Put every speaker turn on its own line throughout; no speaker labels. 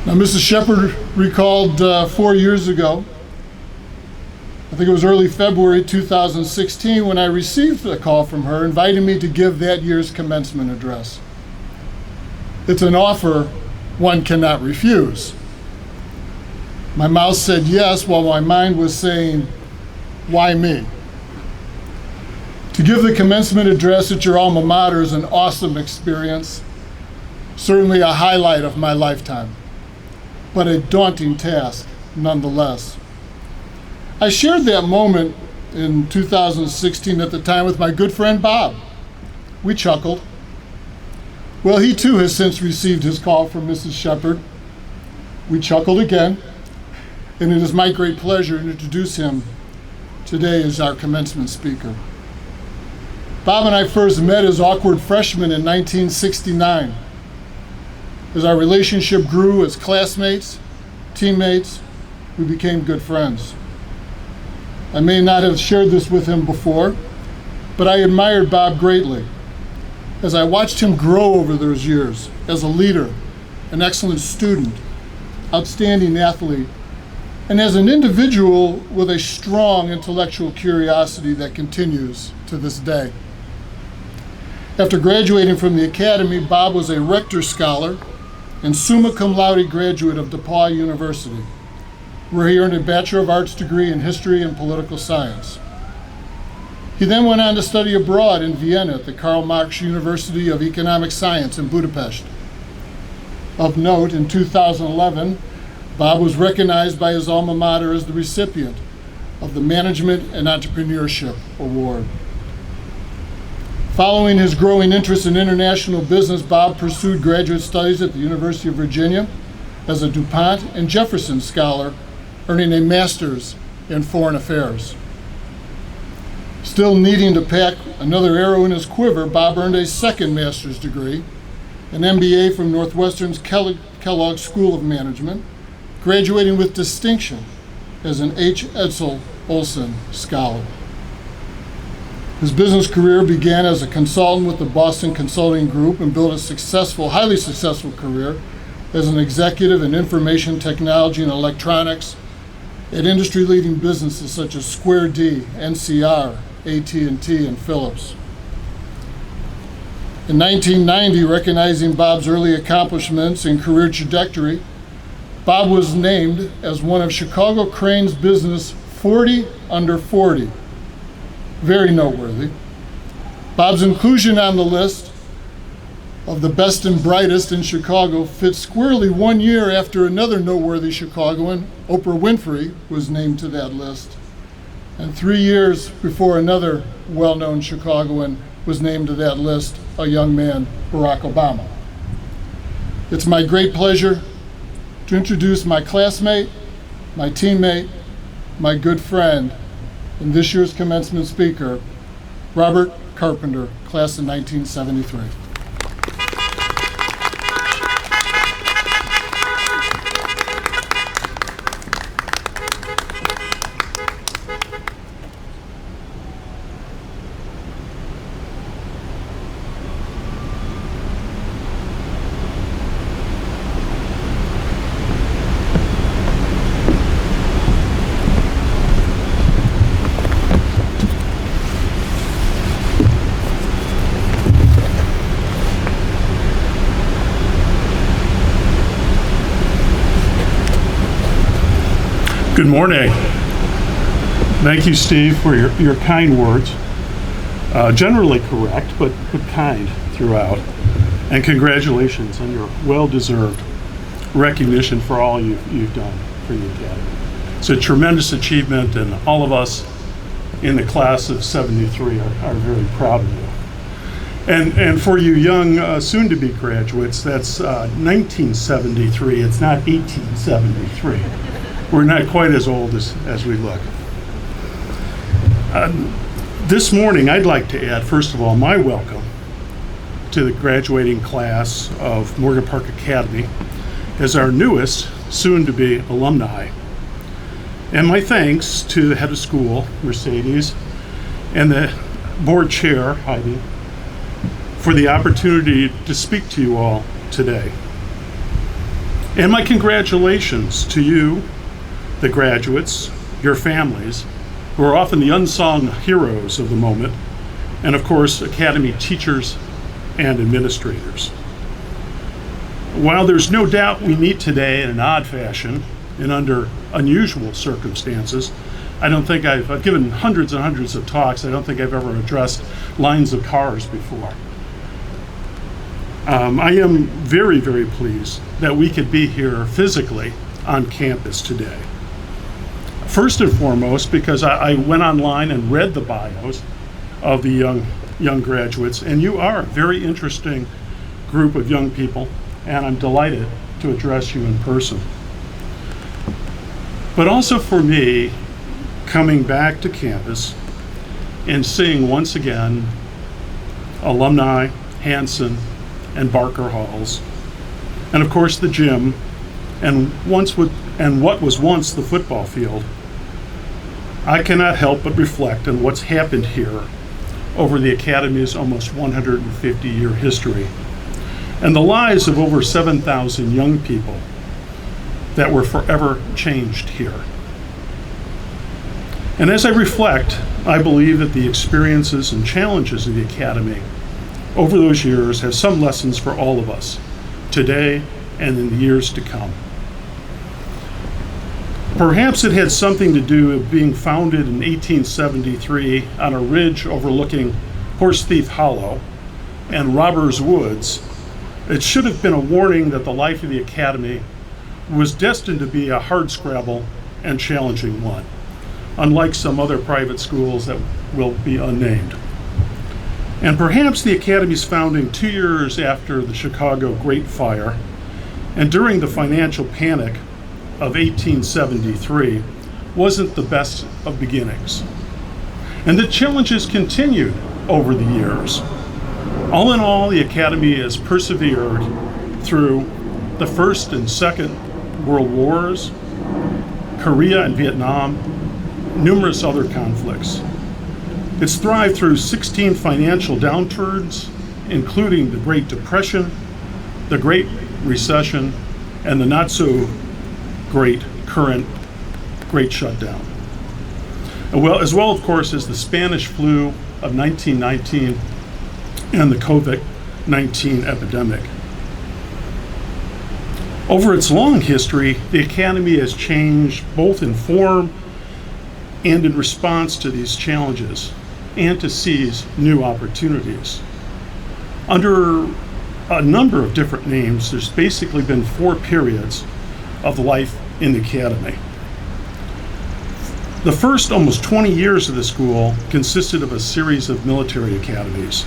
Now, Mrs. Shepard recalled 4 years ago, I think it was early February 2016, when I received a call from her inviting me to give that year's commencement address. It's an offer one cannot refuse. My mouth said yes, while my mind was saying, why me? To give the commencement address at your alma mater is an awesome experience, certainly a highlight of my lifetime, but a daunting task nonetheless. I shared that moment in 2016 at the time with my good friend Bob. We chuckled. Well, he too has since received his call from Mrs. Shepard. We chuckled again, and it is my great pleasure to introduce him today as our commencement speaker. Bob and I first met as awkward freshmen in 1969. As our relationship grew as classmates, teammates, we became good friends. I may not have shared this with him before, but I admired Bob greatly as I watched him grow over those years as a leader, an excellent student, outstanding athlete, and as an individual with a strong intellectual curiosity that continues to this day. After graduating from the academy, Bob was a Rector Scholar and summa cum laude graduate of DePauw University, where he earned a Bachelor of Arts degree in History and Political Science. He then went on to study abroad in Vienna at the Karl Marx University of Economic Science in Budapest. Of note, in 2011, Bob was recognized by his alma mater as the recipient of the Management and Entrepreneurship Award. Following his growing interest in international business, Bob pursued graduate studies at the University of Virginia as a DuPont and Jefferson Scholar, earning a master's in foreign affairs. Still needing to pack another arrow in his quiver, Bob earned a second master's degree, an M.B.A. from Northwestern's Kellogg School of Management, graduating with distinction as an H. Edsel Olson Scholar. His business career began as a consultant with the Boston Consulting Group and built a highly successful career as an executive in information technology and electronics at industry-leading businesses such as Square D, NCR, AT&T, and Philips. In 1990, recognizing Bob's early accomplishments and career trajectory, Bob was named as one of Chicago Crane's Business 40 Under 40. Very noteworthy. Bob's inclusion on the list of the best and brightest in Chicago fits squarely 1 year after another noteworthy Chicagoan, Oprah Winfrey, was named to that list, and 3 years before another well-known Chicagoan was named to that list, a young man, Barack Obama. It's my great pleasure to introduce my classmate, my teammate, my good friend, and this year's commencement speaker, Robert Carpenter, class of 1973.
Good morning. Thank you, Steve, for your kind words. Generally correct, but kind throughout. And congratulations on your well-deserved recognition for all you've done for the Academy. It's a tremendous achievement, and all of us in the class of 73 are very proud of you. And for you young, soon-to-be graduates, that's 1973. It's not 1873. We're not quite as old as we look. This morning, I'd like to add, first of all, my welcome to the graduating class of Morgan Park Academy as our newest, soon-to-be alumni. And my thanks to the head of school, Mercedes, and the board chair, Heidi, for the opportunity to speak to you all today. And my congratulations to you, the graduates, your families, who are often the unsung heroes of the moment, and of course, Academy teachers and administrators. While there's no doubt we meet today in an odd fashion and under unusual circumstances, I don't think I've given hundreds and hundreds of talks. I don't think I've ever addressed lines of cars before. I am very, very pleased that we could be here physically on campus today. First and foremost, because I went online and read the bios of the young graduates, and you are a very interesting group of young people, and I'm delighted to address you in person. But also for me, coming back to campus and seeing once again alumni, Hanson and Barker Halls, and of course the gym, and what was once the football field, I cannot help but reflect on what's happened here over the Academy's almost 150-year history, and the lives of over 7,000 young people that were forever changed here. And as I reflect, I believe that the experiences and challenges of the Academy over those years have some lessons for all of us, today and in the years to come. Perhaps it had something to do with being founded in 1873 on a ridge overlooking Horse Thief Hollow and Robbers Woods. It should have been a warning that the life of the Academy was destined to be a hardscrabble and challenging one, unlike some other private schools that will be unnamed. And perhaps the Academy's founding 2 years after the Chicago Great Fire and during the financial panic of 1873 wasn't the best of beginnings. And the challenges continued over the years. All in all, the Academy has persevered through the First and Second World Wars, Korea and Vietnam, numerous other conflicts. It's thrived through 16 financial downturns, including the Great Depression, the Great Recession, and the not so great current Great Shutdown. As well, of course, as the Spanish flu of 1919 and the COVID-19 epidemic. Over its long history, the Academy has changed both in form and in response to these challenges and to seize new opportunities. Under a number of different names, there's basically been 4 periods of life in the Academy. The first almost 20 years of the school consisted of a series of military academies.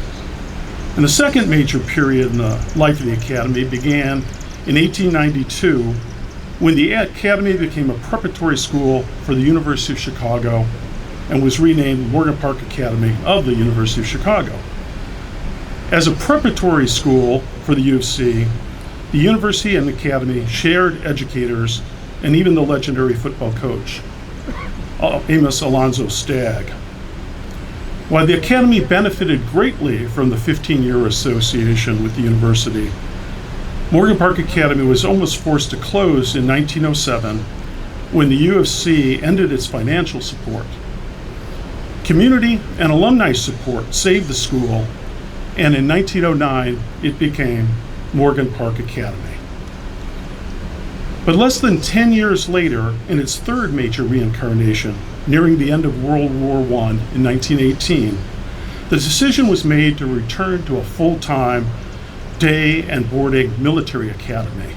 And the second major period in the life of the Academy began in 1892, when the Academy became a preparatory school for the University of Chicago and was renamed Morgan Park Academy of the University of Chicago. As a preparatory school for the U of C, the university and the Academy shared educators and even the legendary football coach, Amos Alonzo Stagg. While the Academy benefited greatly from the 15-year association with the university, Morgan Park Academy was almost forced to close in 1907 when the U of C ended its financial support. Community and alumni support saved the school, and in 1909 it became Morgan Park Academy. But less than 10 years later, in its third major reincarnation, nearing the end of World War I in 1918, the decision was made to return to a full-time day and boarding military academy.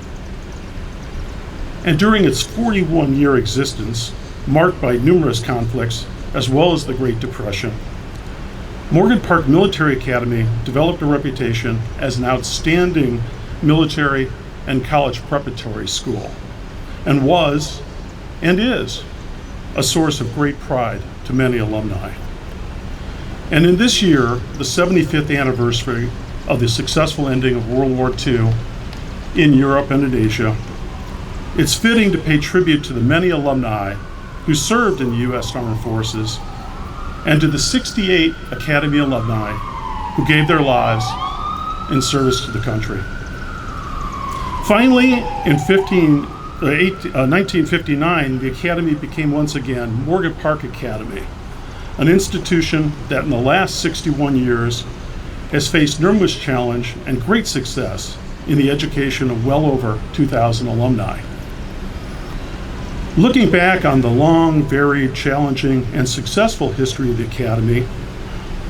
And during its 41-year existence, marked by numerous conflicts as well as the Great Depression, Morgan Park Military Academy developed a reputation as an outstanding military and college preparatory school, and was, and is, a source of great pride to many alumni. And in this year, the 75th anniversary of the successful ending of World War II in Europe and in Asia, it's fitting to pay tribute to the many alumni who served in the U.S. Armed Forces and to the 68 Academy alumni who gave their lives in service to the country. Finally, in 1959, the Academy became once again Morgan Park Academy, an institution that in the last 61 years has faced numerous challenge and great success in the education of well over 2,000 alumni. Looking back on the long, varied, challenging, and successful history of the Academy,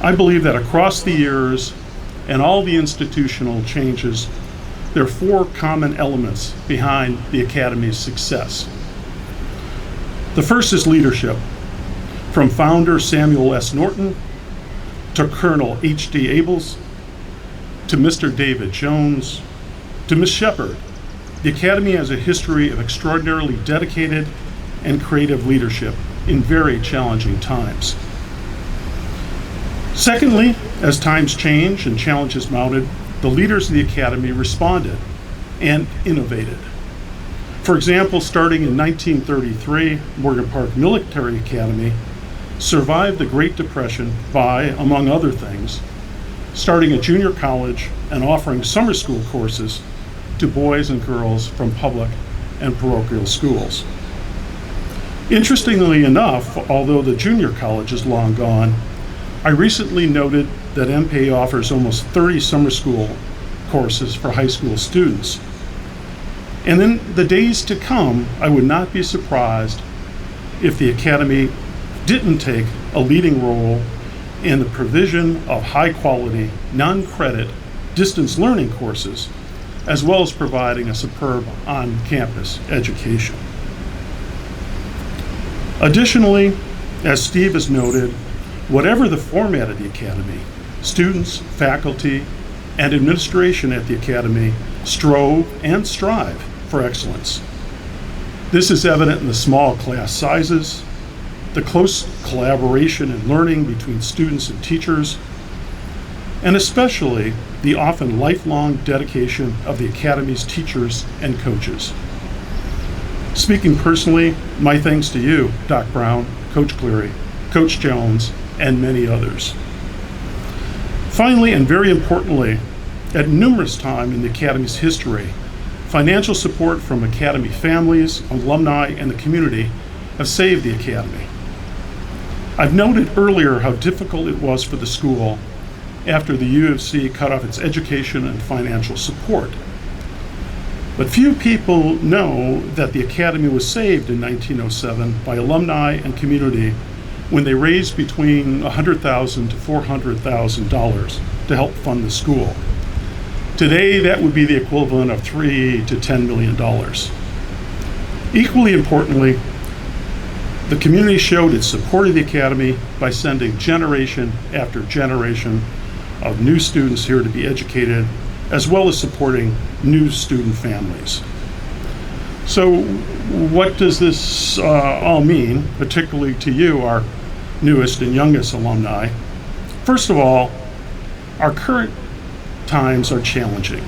I believe that across the years and all the institutional changes, there are four common elements behind the Academy's success. The first is leadership. From founder Samuel S. Norton to Colonel H.D. Abels to Mr. David Jones to Ms. Shepard, the Academy has a history of extraordinarily dedicated and creative leadership in very challenging times. Secondly, as times change and challenges mounted, the leaders of the Academy responded and innovated. For example, starting in 1933, Morgan Park Military Academy survived the Great Depression by, among other things, starting a junior college and offering summer school courses to boys and girls from public and parochial schools. Interestingly enough, although the junior college is long gone, I recently noted that M.B.A. offers almost 30 summer school courses for high school students. And in the days to come, I would not be surprised if the Academy didn't take a leading role in the provision of high-quality, non-credit distance learning courses, as well as providing a superb on-campus education. Additionally, as Steve has noted, whatever the format of the Academy, students, faculty, and administration at the Academy strove and strive for excellence. This is evident in the small class sizes, the close collaboration and learning between students and teachers, and especially the often lifelong dedication of the Academy's teachers and coaches. Speaking personally, my thanks to you, Doc Brown, Coach Cleary, Coach Jones, and many others. Finally, and very importantly, at numerous times in the Academy's history, financial support from Academy families, alumni, and the community have saved the Academy. I've noted earlier how difficult it was for the school after the U of C cut off its education and financial support. But few people know that the Academy was saved in 1907 by alumni and community when they raised between $100,000 to $400,000 to help fund the school. Today, that would be the equivalent of $3 to $10 million. Equally importantly, the community showed its support of the Academy by sending generation after generation of new students here to be educated, as well as supporting new student families. So what does this all mean, particularly to you, our newest and youngest alumni? First of all, our current times are challenging,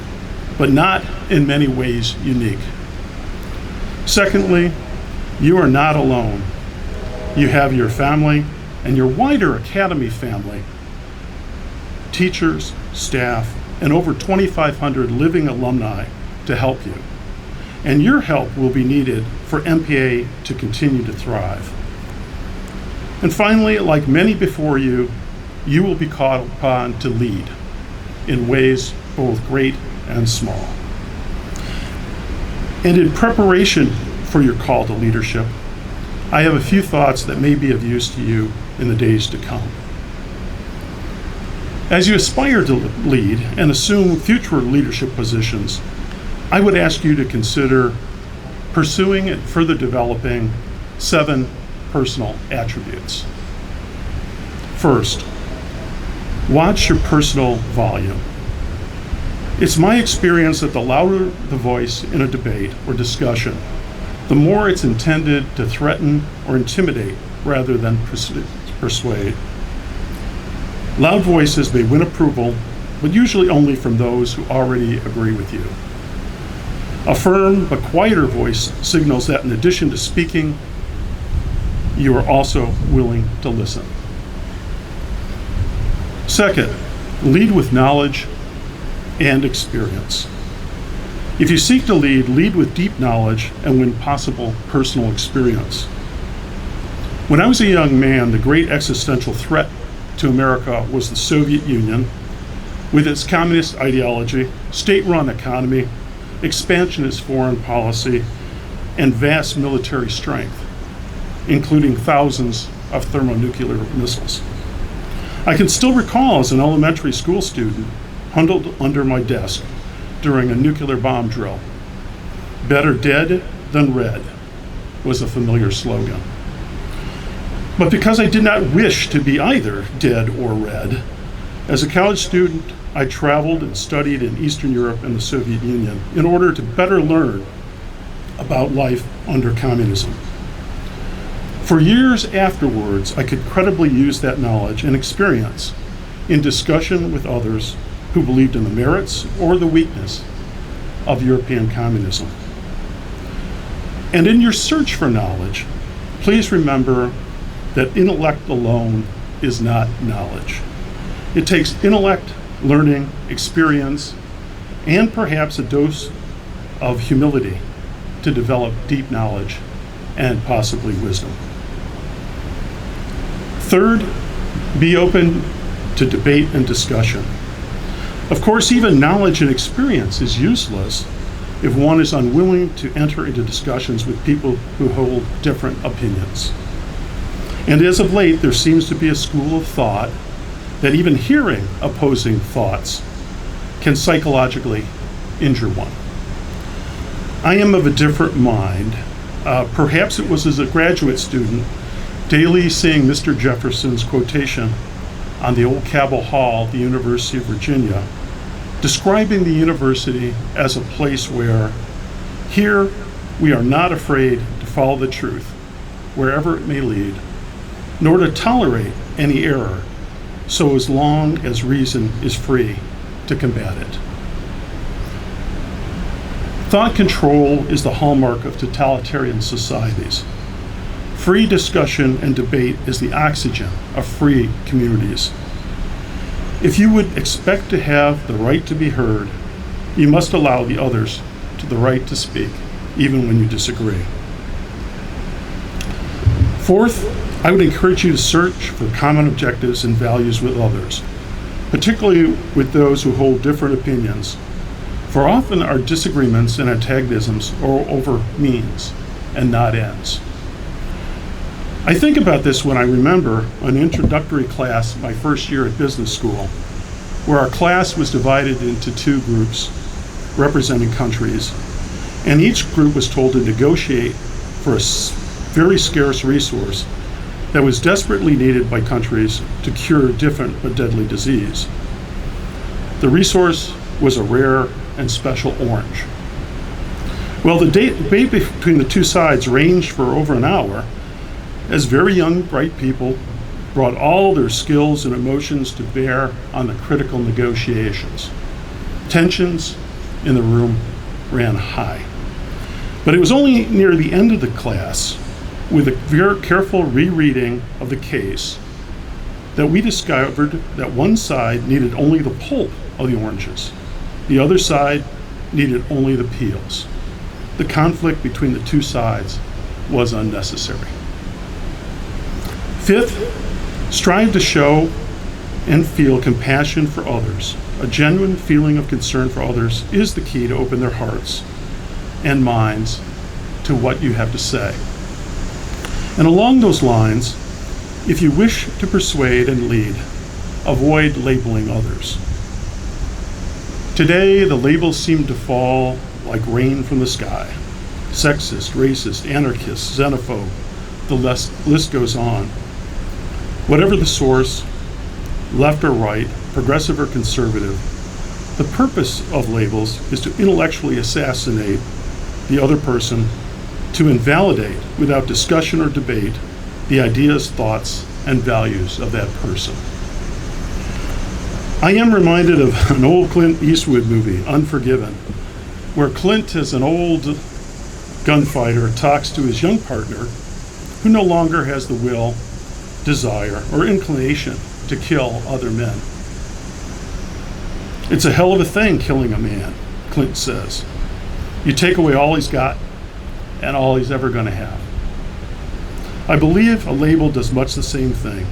but not in many ways unique. Secondly, you are not alone. You have your family and your wider Academy family, teachers, staff, and over 2,500 living alumni to help you. And your help will be needed for M.B.A. to continue to thrive. And finally, like many before you, you will be called upon to lead in ways both great and small. And in preparation for your call to leadership, I have a few thoughts that may be of use to you in the days to come. As you aspire to lead and assume future leadership positions, I would ask you to consider pursuing and further developing 7 personal attributes. First, watch your personal volume. It's my experience that the louder the voice in a debate or discussion, the more it's intended to threaten or intimidate rather than persuade. Loud voices may win approval, but usually only from those who already agree with you. A firm but quieter voice signals that in addition to speaking, you are also willing to listen. Second, lead with knowledge and experience. If you seek to lead, lead with deep knowledge and when possible, personal experience. When I was a young man, the great existential threat to America was the Soviet Union, with its communist ideology, state-run economy, expansionist foreign policy, and vast military strength, including thousands of thermonuclear missiles. I can still recall as an elementary school student, huddled under my desk during a nuclear bomb drill. "Better dead than red" was a familiar slogan. But because I did not wish to be either dead or red, as a college student, I traveled and studied in Eastern Europe and the Soviet Union in order to better learn about life under communism. For years afterwards, I could credibly use that knowledge and experience in discussion with others who believed in the merits or the weakness of European communism. And in your search for knowledge, please remember that intellect alone is not knowledge. It takes intellect, learning, experience, and perhaps a dose of humility to develop deep knowledge and possibly wisdom. Third, be open to debate and discussion. Of course, even knowledge and experience is useless if one is unwilling to enter into discussions with people who hold different opinions. And as of late, there seems to be a school of thought that even hearing opposing thoughts can psychologically injure one. I am of a different mind. Perhaps it was as a graduate student, daily seeing Mr. Jefferson's quotation on the old Cabell Hall at the University of Virginia, describing the university as a place where, here, we are not afraid to follow the truth, wherever it may lead, nor to tolerate any error, so as long as reason is free to combat it. Thought control is the hallmark of totalitarian societies. Free discussion and debate is the oxygen of free communities. If you would expect to have the right to be heard, you must allow the others to the right to speak, even when you disagree. Fourth, I would encourage you to search for common objectives and values with others, particularly with those who hold different opinions, for often our disagreements and antagonisms are over means and not ends. I think about this when I remember an introductory class my first year at business school, where our class was divided into two groups representing countries, and each group was told to negotiate for a very scarce resource that was desperately needed by countries to cure different but deadly disease. The resource was a rare and special orange. Well, the debate between the two sides ranged for over an hour, as very young, bright people brought all their skills and emotions to bear on the critical negotiations. Tensions in the room ran high. But it was only near the end of the class, with a very careful rereading of the case, that we discovered that one side needed only the pulp of the oranges. The other side needed only the peels. The conflict between the two sides was unnecessary. Fifth, strive to show and feel compassion for others. A genuine feeling of concern for others is the key to open their hearts and minds to what you have to say. And along those lines, if you wish to persuade and lead, avoid labeling others. Today, the labels seem to fall like rain from the sky. Sexist, racist, anarchist, xenophobe, the list goes on. Whatever the source, left or right, progressive or conservative, the purpose of labels is to intellectually assassinate the other person, to invalidate, without discussion or debate, the ideas, thoughts, and values of that person. I am reminded of an old Clint Eastwood movie, Unforgiven, where Clint, as an old gunfighter, talks to his young partner, who no longer has the will, desire, or inclination to kill other men. It's a hell of a thing killing a man, Clint says. You take away all he's got and all he's ever going to have. I believe a label does much the same thing.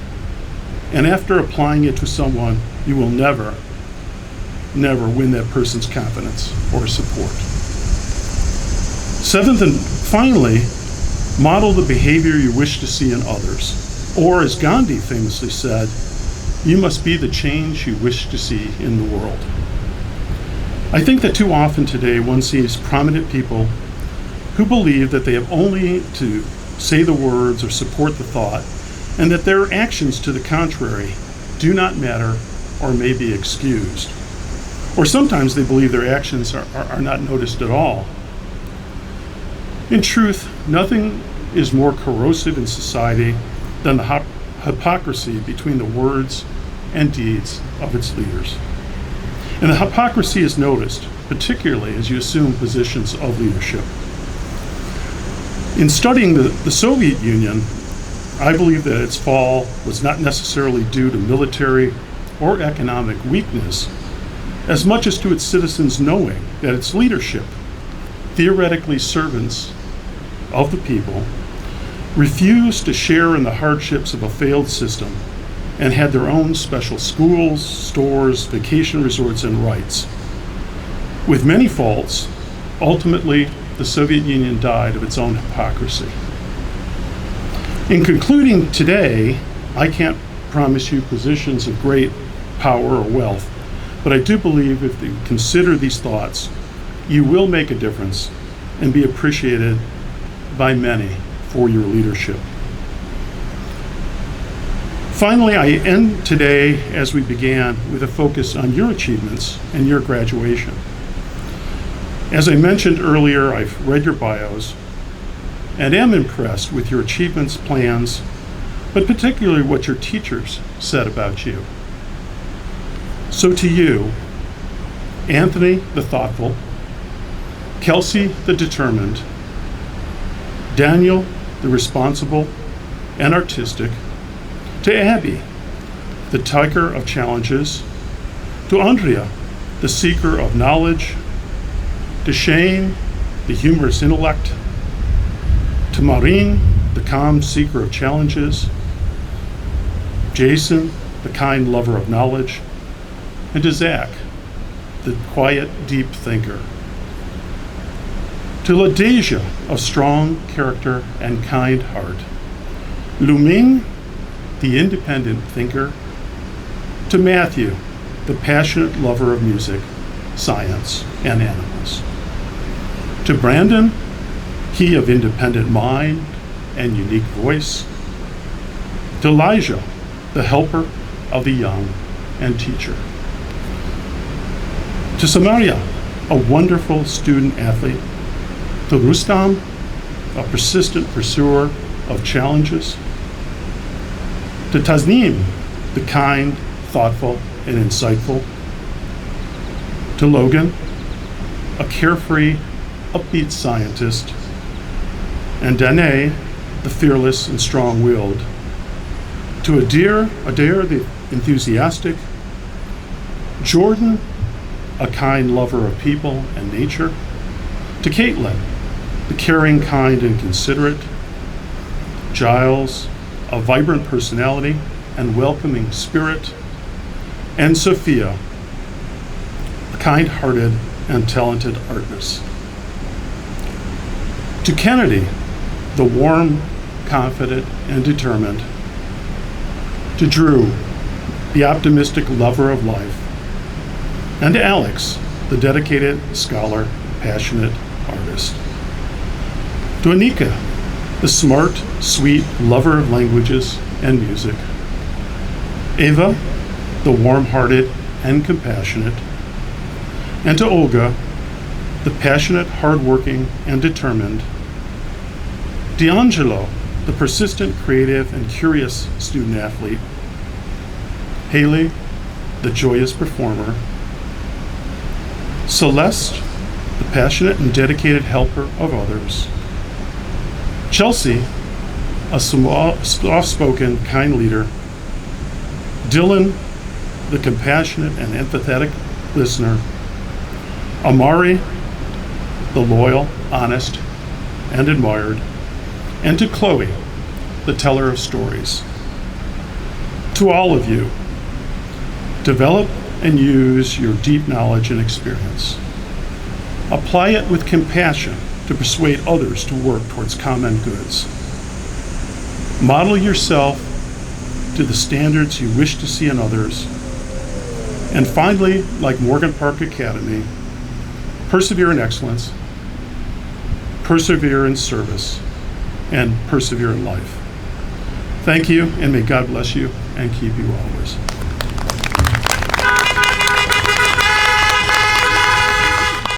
And after applying it to someone, you will never win that person's confidence or support. Seventh and finally, model the behavior you wish to see in others. Or as Gandhi famously said, you must be the change you wish to see in the world. I think that too often today one sees prominent people who believe that they have only to say the words or support the thought, and that their actions to the contrary do not matter or may be excused. Or sometimes they believe their actions are not noticed at all. In truth, nothing is more corrosive in society than the hypocrisy between the words and deeds of its leaders. And the hypocrisy is noticed, particularly as you assume positions of leadership. In studying the Soviet Union, I believe that its fall was not necessarily due to military or economic weakness, as much as to its citizens knowing that its leadership, theoretically servants of the people, refused to share in the hardships of a failed system and had their own special schools, stores, vacation resorts, and rights. With many faults, ultimately, the Soviet Union died of its own hypocrisy. In concluding today, I can't promise you positions of great power or wealth, but I do believe if you consider these thoughts, you will make a difference and be appreciated by many for your leadership. Finally, I end today, as we began, with a focus on your achievements and your graduation. As I mentioned earlier, I've read your bios and am impressed with your achievements plans, but particularly what your teachers said about you. So to you, Anthony the thoughtful, Kelsey the determined, Daniel the responsible and artistic, to Abby, the taker of challenges, to Andrea, the seeker of knowledge, to Shane, the humorous intellect, to Maureen, the calm seeker of challenges, Jason, the kind lover of knowledge, and to Zach, the quiet, deep thinker. To LaDeja, of strong character and kind heart, Lu Ming, the independent thinker, to Matthew, the passionate lover of music, science, and animals. To Brandon, he of independent mind and unique voice. To Elijah, the helper of the young and teacher. To Samaria, a wonderful student athlete. To Rustam, a persistent pursuer of challenges. To Tasneem, the kind, thoughtful, and insightful. To Logan, a carefree, upbeat scientist. And Danae, the fearless and strong-willed. To Adair, the enthusiastic. Jordan, a kind lover of people and nature. To Caitlin, the caring, kind, and considerate. Giles, a vibrant personality and welcoming spirit. And Sophia, a kind-hearted and talented artist. To Kennedy, the warm, confident, and determined. To Drew, the optimistic lover of life. And to Alex, the dedicated scholar, passionate artist. To Anika, the smart, sweet lover of languages and music. Ava, the warm-hearted and compassionate. And to Olga, the passionate, hardworking, and determined. D'Angelo, the persistent, creative, and curious student athlete. Haley, the joyous performer. Celeste, the passionate and dedicated helper of others. Chelsea, a soft-spoken, kind leader. Dylan, the compassionate and empathetic listener. Amari, the loyal, honest, and admired, and to Chloe, the teller of stories. To all of you, develop and use your deep knowledge and experience. Apply it with compassion to persuade others to work towards common goods. Model yourself to the standards you wish to see in others. And finally, like Morgan Park Academy, persevere in excellence, persevere in service, and persevere in life. Thank you, and may God bless you and keep you always.